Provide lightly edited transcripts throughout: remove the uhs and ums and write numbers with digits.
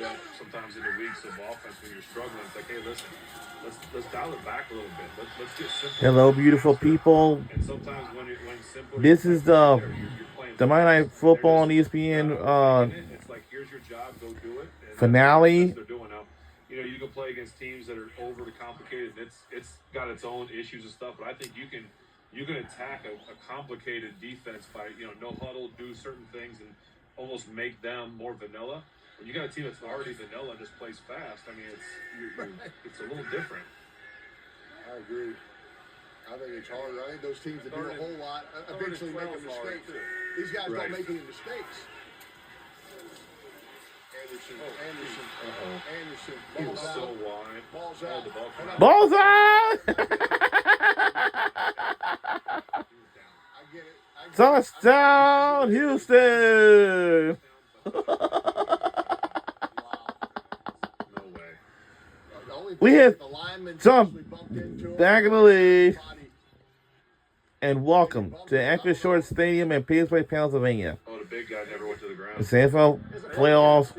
that sometimes in the weeks of offense when you're struggling. It's like, hey, listen, let's dial it back a little bit. Let's get simple. Hello, beautiful people. And sometimes when simple, this is the Monday Night Football on ESPN it's like, here's your job, go do it. And finale. that's what they're doing now. You can play against teams that are overly complicated. It's got its own issues and stuff, but I think you can attack a complicated defense by no huddle, do certain things, and almost make them more vanilla. When you got a team that's already vanilla and just plays fast, I mean, it's a little different. I agree. I think it's harder. I think those teams that do a whole lot eventually make a mistake. These guys don't make any mistakes. Anderson. He was so wide. Ball's out. Ball's out! I get it. Touchdown, Houston! No way. We hit jump back in the league. And welcome to Anchor Short Stadium in Pittsburgh, Pennsylvania. Oh, the big guy never went to the ground. The NFL playoffs,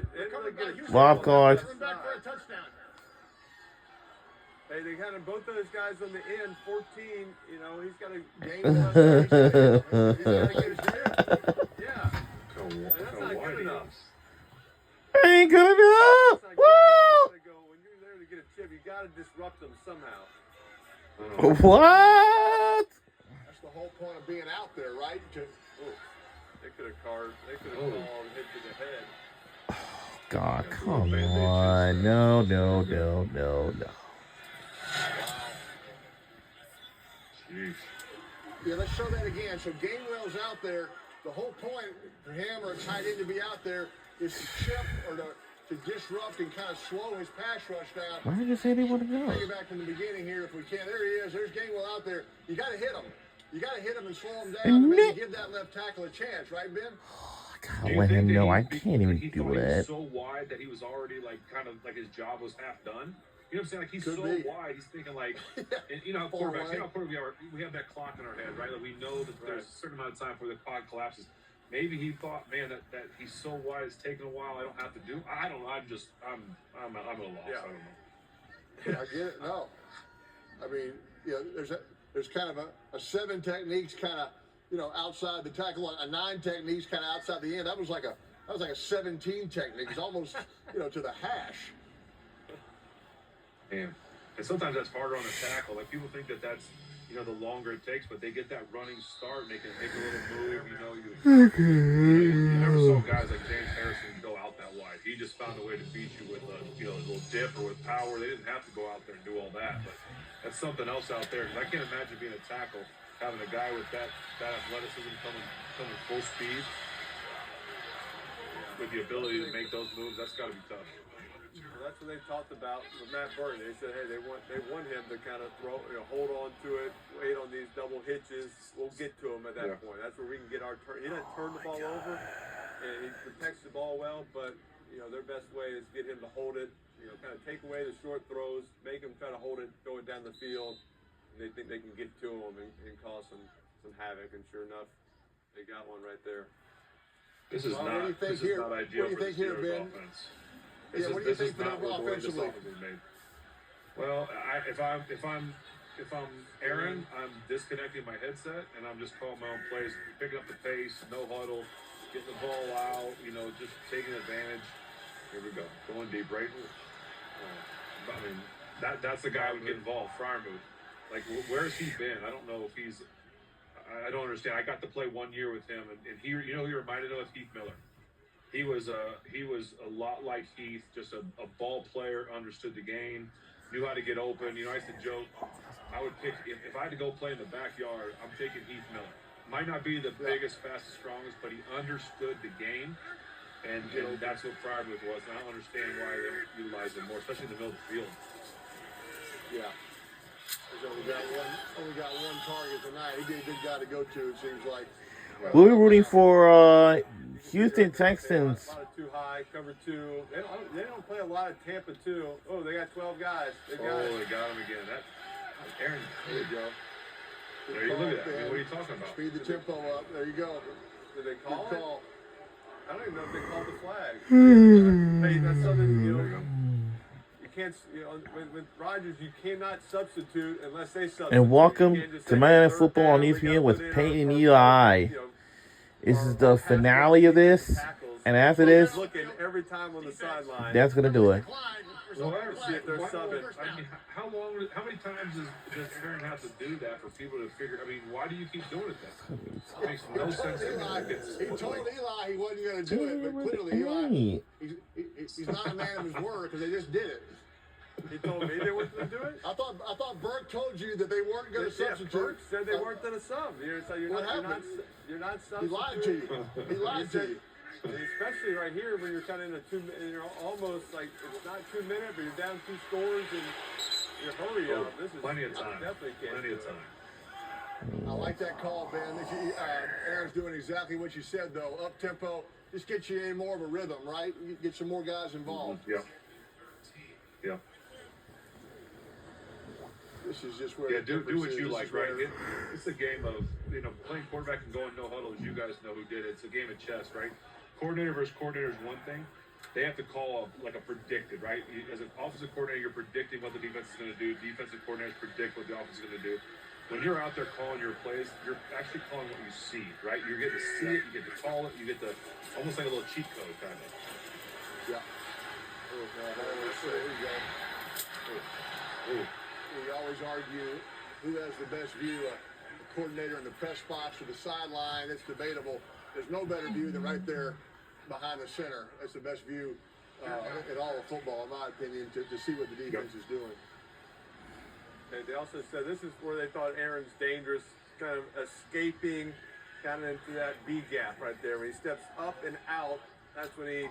wild card. Hey, they had both those guys on the end, 14. He's got a game. Yeah. That's not good enough. Ain't good enough. Woo! When you're there to get a chip, you got to disrupt them somehow. What? That's the whole point of being out there, right? They could have called hit to the head. Oh, God, come on. No. Jeez. Yeah, let's show that again. So Gainwell's out there. The whole point for him or a tight end to be out there is to chip or to disrupt and kind of slow his pass rush down. Why did you say they want to go? Bring it back from the beginning here if we can. There he is. There's Gainwell out there. You got to hit him. You got to hit him and slow him down and maybe give that left tackle a chance, right, Ben? I gotta let him know. I can't even do that. He was so wide that he was already kind of his job was half done. You know what I'm saying? Like, he's wide. He's thinking and quarterbacks. We have that clock in our head, right? Like, we know that there's a certain amount of time before the clock collapses. Maybe he thought, man, that he's so wide, it's taking a while. I don't have to do. I don't know. I'm at a loss. I don't know. I get it. No, I mean, there's kind of a 7 techniques kind of outside the tackle, a 9 techniques kind of outside the end. That was like a 17 technique. It's almost to the hash. And sometimes that's harder on the tackle. Like, people think that's the longer it takes, but they get that running start and they can make a little move. You never saw guys like James Harrison go out that wide. He just found a way to beat you with a little dip or with power. They didn't have to go out there and do all that, but that's something else out there. Because I can't imagine being a tackle, having a guy with that athleticism coming full speed with the ability to make those moves. That's got to be tough. Well, that's what they talked about with Matt Burton. They said, hey, they want him to kind of hold on to it, wait on these double hitches. We'll get to him at that point. That's where we can get our turn. He doesn't turn the ball over, and he protects the ball well. But their best way is get him to hold it. Kind of take away the short throws, make him try to hold it, throw it down the field. And they think they can get to him and cause some havoc. And sure enough, they got one right there. This is not ideal for the Steelers offense. What do you think for them offensively? Well, if I'm Aaron, I'm disconnecting my headset and I'm just calling my own plays, picking up the pace, no huddle, getting the ball out, just taking advantage. Here we go, going deep, right? I mean, that's the guy who would get involved. Freiermuth, like, where's he been? I don't know if he's. I don't understand. I got to play 1 year with him, and he reminded me of Heath Miller. He was a lot like Heath, just a ball player, understood the game, knew how to get open. I used to joke, I would pick, if I had to go play in the backyard, I'm taking Heath Miller. Might not be the biggest, fastest, strongest, but he understood the game, and that's what Freiermuth was. And I don't understand why they don't utilize him more, especially in the middle of the field. Yeah. He's only got one target tonight. He'd be a good guy to go to, it seems like. We'll be rooting for Houston Texans. Too high, cover 2. They don't play a lot of Tampa 2. Oh, they got 12 guys. They got him again. Aaron, there you go. There you look at that. I mean, what are you talking about? Speed the tempo up. There you go. Did they call it? I don't even know if they called the flag. Hey, that's something, you know, you can't, you know, with Rodgers, you cannot substitute unless they substitute. And welcome You can't just to say, Monday Night third Football on down, we ESPN gotta with put in Peyton our, Eli. you know, This is the our half finale of defensive this, tackles. and after He's this, looking every time on the sideline. that's gonna do it. Well, See if they're subbing. I mean, how many times does Aaron have to do that for people to figure? I mean, why do you keep doing it then? It makes no sense. He told Eli he wasn't going to do it, but clearly Eli, he's not a man of his word because they just did it. He told me they weren't going to do it. I thought Burke told you that they weren't going to substitute. Burke said they weren't going to sub. So you're not He lied to you. He lied to you. Especially right here when you're kind of in a you're almost like it's not 2 minutes, but you're down 2 scores and you're hurry up. This is Plenty of time. Definitely can't. Plenty of time. I like that call, Ben. Aaron's doing exactly what you said, though. Up tempo, just get you in more of a rhythm, right? Get some more guys involved. Yep. Yep. This is just where do what you like, right? It's a game of playing quarterback and going no huddle. As you guys know who did it. It's a game of chess, right? Coordinator versus coordinator is one thing. They have to call like a predicted, right? As an offensive coordinator, you're predicting what the defense is going to do. Defensive coordinators predict what the offense is going to do. When you're out there calling your plays, you're actually calling what you see, right? You get to see it, you get to call it, you get to almost like a little cheat code kind of. Yeah. There you go. We always argue who has the best view, the coordinator in the press box or the sideline. It's debatable. There's no better view than right there behind the center. That's the best view in all of football, in my opinion, to see what the defense is doing. And they also said this is where they thought Aaron's dangerous, kind of escaping kind of into that B gap right there. When he steps up and out, that's when he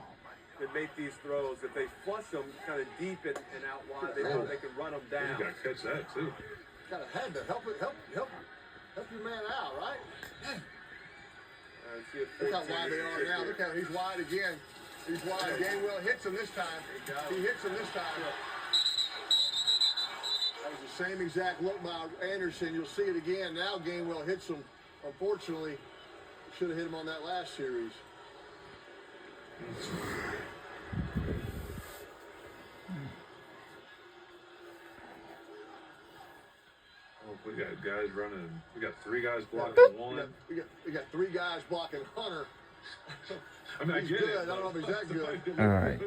can make these throws. If they flush them kind of deep and out wide, they know they can run them down. You got to catch that too. Got to head to help your man out, right? Look how wide they are now. Look how he's wide again. He's wide. Gainwell hits him this time. He hits him this time. That was the same exact look by Anderson. You'll see it again. Now Gainwell hits him. Unfortunately, should have hit him on that last series. We got guys running. We got 3 guys blocking one. We got 3 guys blocking Hunter. I mean, he's good. I don't know if he's that good. All right.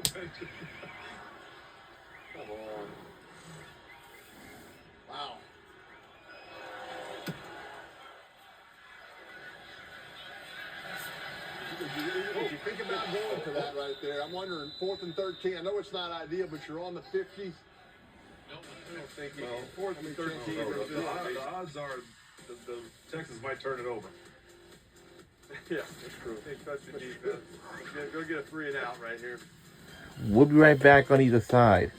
Come on. Wow. If you think about going for that right there, I'm wondering 4th and 13. I know it's not ideal, but you're on the 50. I don't think he 4th and 13. The odds are the Texans might turn it over. Yeah, that's true. Especially defense. Go get a 3 and out right here. We'll be right back on either side.